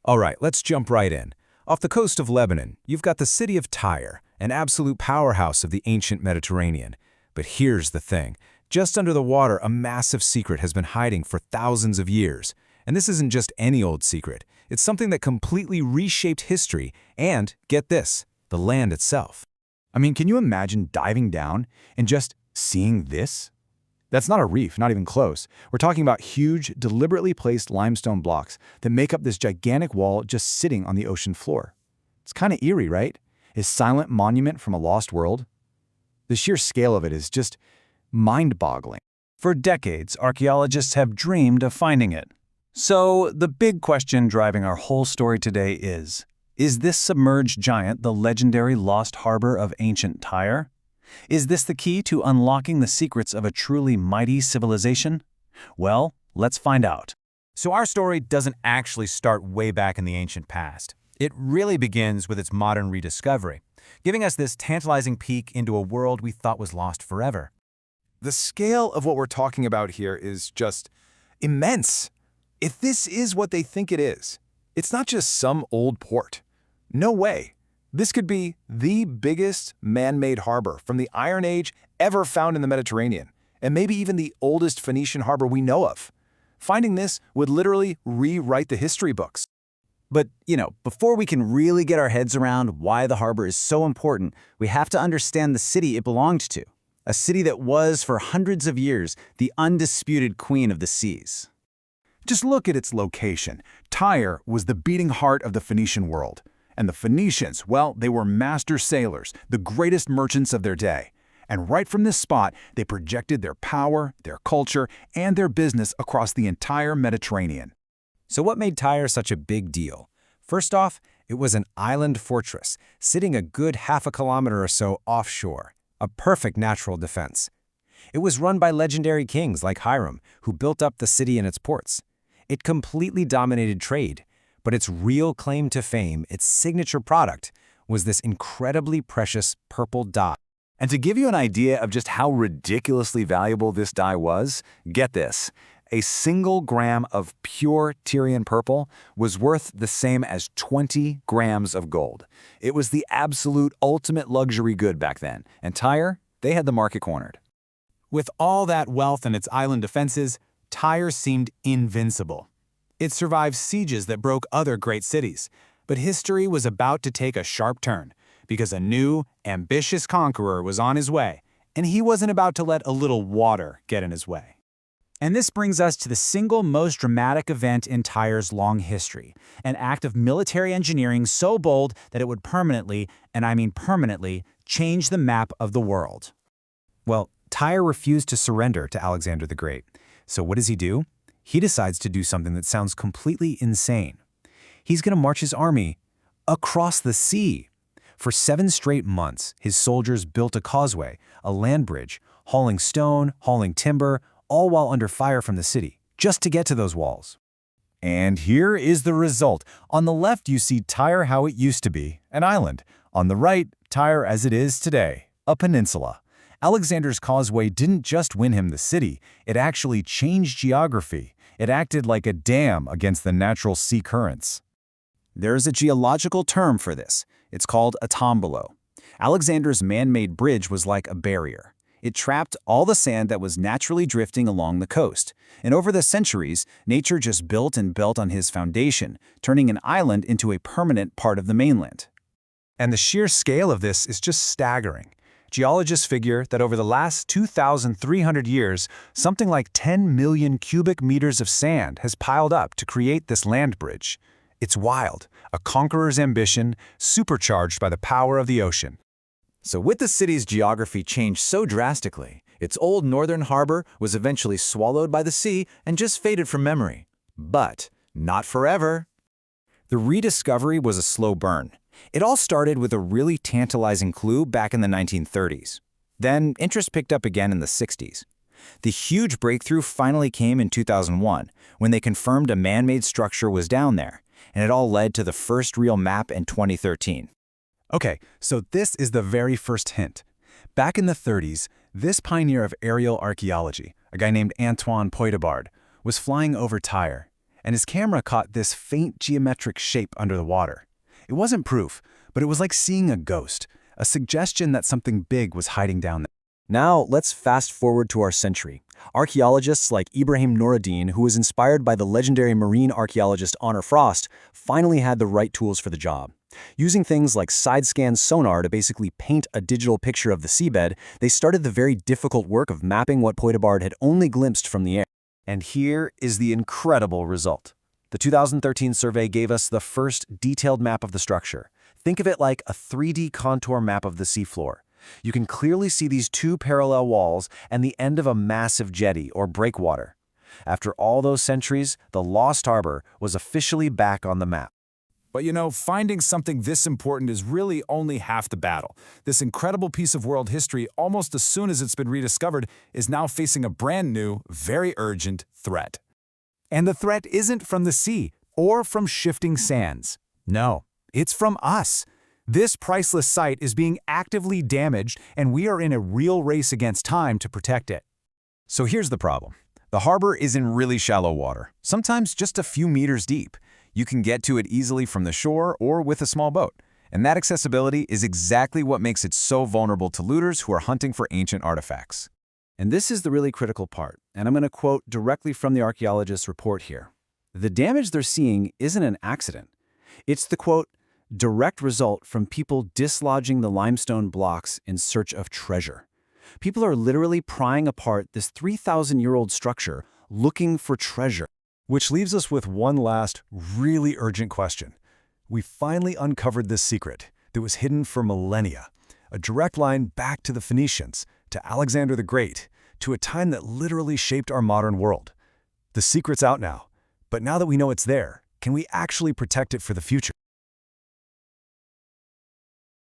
All right, let's jump right in. Off the coast of Lebanon, you've got the city of Tyre, an absolute powerhouse of the ancient Mediterranean. But here's the thing. Just under the water, a massive secret has been hiding for thousands of years. And this isn't just any old secret. It's something that completely reshaped history and, get this, the land itself. I mean, can you imagine diving down and just seeing this? That's not a reef, not even close. We're talking about huge, deliberately placed limestone blocks that make up this gigantic wall just sitting on the ocean floor. It's kind of eerie, right? A silent monument from a lost world. The sheer scale of it is just mind-boggling. For decades, archaeologists have dreamed of finding it. So, the big question driving our whole story today is this submerged giant the legendary lost harbor of ancient Tyre? Is this the key to unlocking the secrets of a truly mighty civilization? Well, let's find out. So our story doesn't actually start way back in the ancient past. It really begins with its modern rediscovery, giving us this tantalizing peek into a world we thought was lost forever. The scale of what we're talking about here is just immense. If this is what they think it is, it's not just some old port. No way. This could be the biggest man-made harbor from the Iron Age ever found in the Mediterranean, and maybe even the oldest Phoenician harbor we know of. Finding this would literally rewrite the history books. But, before we can really get our heads around why the harbor is so important, we have to understand the city it belonged to. A city that was, for hundreds of years, the undisputed queen of the seas. Just look at its location. Tyre was the beating heart of the Phoenician world. And the Phoenicians, well, they were master sailors, the greatest merchants of their day. And right from this spot, they projected their power, their culture, and their business across the entire Mediterranean. So what made Tyre such a big deal? First off, it was an island fortress, sitting a good half a kilometer or so offshore, a perfect natural defense. It was run by legendary kings like Hiram, who built up the city and its ports. It completely dominated trade, but its real claim to fame, its signature product, was this incredibly precious purple dye. And to give you an idea of just how ridiculously valuable this dye was, get this. A single gram of pure Tyrian purple was worth the same as 20 grams of gold. It was the absolute ultimate luxury good back then, and Tyre, they had the market cornered. With all that wealth and its island defenses, Tyre seemed invincible. It survived sieges that broke other great cities, but history was about to take a sharp turn because a new, ambitious conqueror was on his way, and he wasn't about to let a little water get in his way. And this brings us to the single most dramatic event in Tyre's long history, an act of military engineering so bold that it would permanently, and I mean permanently, change the map of the world. Well, Tyre refused to surrender to Alexander the Great. So what does he do? He decides to do something that sounds completely insane. He's going to march his army across the sea. For 7 straight months, his soldiers built a causeway, a land bridge, hauling stone, hauling timber, all while under fire from the city, just to get to those walls. And here is the result. On the left, you see Tyre how it used to be, an island. On the right, Tyre as it is today, a peninsula. Alexander's causeway didn't just win him the city, it actually changed geography. It acted like a dam against the natural sea currents. There's a geological term for this. It's called a tombolo. Alexander's man-made bridge was like a barrier. It trapped all the sand that was naturally drifting along the coast. And over the centuries, nature just built and built on his foundation, turning an island into a permanent part of the mainland. And the sheer scale of this is just staggering. Geologists figure that over the last 2,300 years, something like 10 million cubic meters of sand has piled up to create this land bridge. It's wild, a conqueror's ambition supercharged by the power of the ocean. So with the city's geography changed so drastically, its old northern harbor was eventually swallowed by the sea and just faded from memory. But not forever. The rediscovery was a slow burn. It all started with a really tantalizing clue back in the 1930s. Then interest picked up again in the 60s. The huge breakthrough finally came in 2001, when they confirmed a man-made structure was down there, and it all led to the first real map in 2013. Okay, so this is the very first hint. Back in the 30s, this pioneer of aerial archaeology, a guy named Antoine Poidebard, was flying over Tyre, and his camera caught this faint geometric shape under the water. It wasn't proof, but it was like seeing a ghost, a suggestion that something big was hiding down there. Now, let's fast forward to our century. Archaeologists like Ibrahim Nuruddin, who was inspired by the legendary marine archaeologist Honor Frost, finally had the right tools for the job. Using things like side-scan sonar to basically paint a digital picture of the seabed, they started the very difficult work of mapping what Poidebard had only glimpsed from the air. And here is the incredible result. The 2013 survey gave us the first detailed map of the structure. Think of it like a 3D contour map of the seafloor. You can clearly see these two parallel walls and the end of a massive jetty or breakwater. After all those centuries, the Lost Harbor was officially back on the map. But you know, finding something this important is really only half the battle. This incredible piece of world history, almost as soon as it's been rediscovered, is now facing a brand new, very urgent threat. And the threat isn't from the sea or from shifting sands. No, it's from us. This priceless site is being actively damaged, and we are in a real race against time to protect it. So here's the problem. The harbor is in really shallow water, sometimes just a few meters deep. You can get to it easily from the shore or with a small boat. And that accessibility is exactly what makes it so vulnerable to looters who are hunting for ancient artifacts. And this is the really critical part, and I'm going to quote directly from the archaeologists' report here. The damage they're seeing isn't an accident. It's the, quote, direct result from people dislodging the limestone blocks in search of treasure. People are literally prying apart this 3,000-year-old structure looking for treasure. Which leaves us with one last, really urgent question. We finally uncovered this secret that was hidden for millennia. A direct line back to the Phoenicians, to Alexander the Great, to a time that literally shaped our modern world. The secret's out now, but now that we know it's there, can we actually protect it for the future?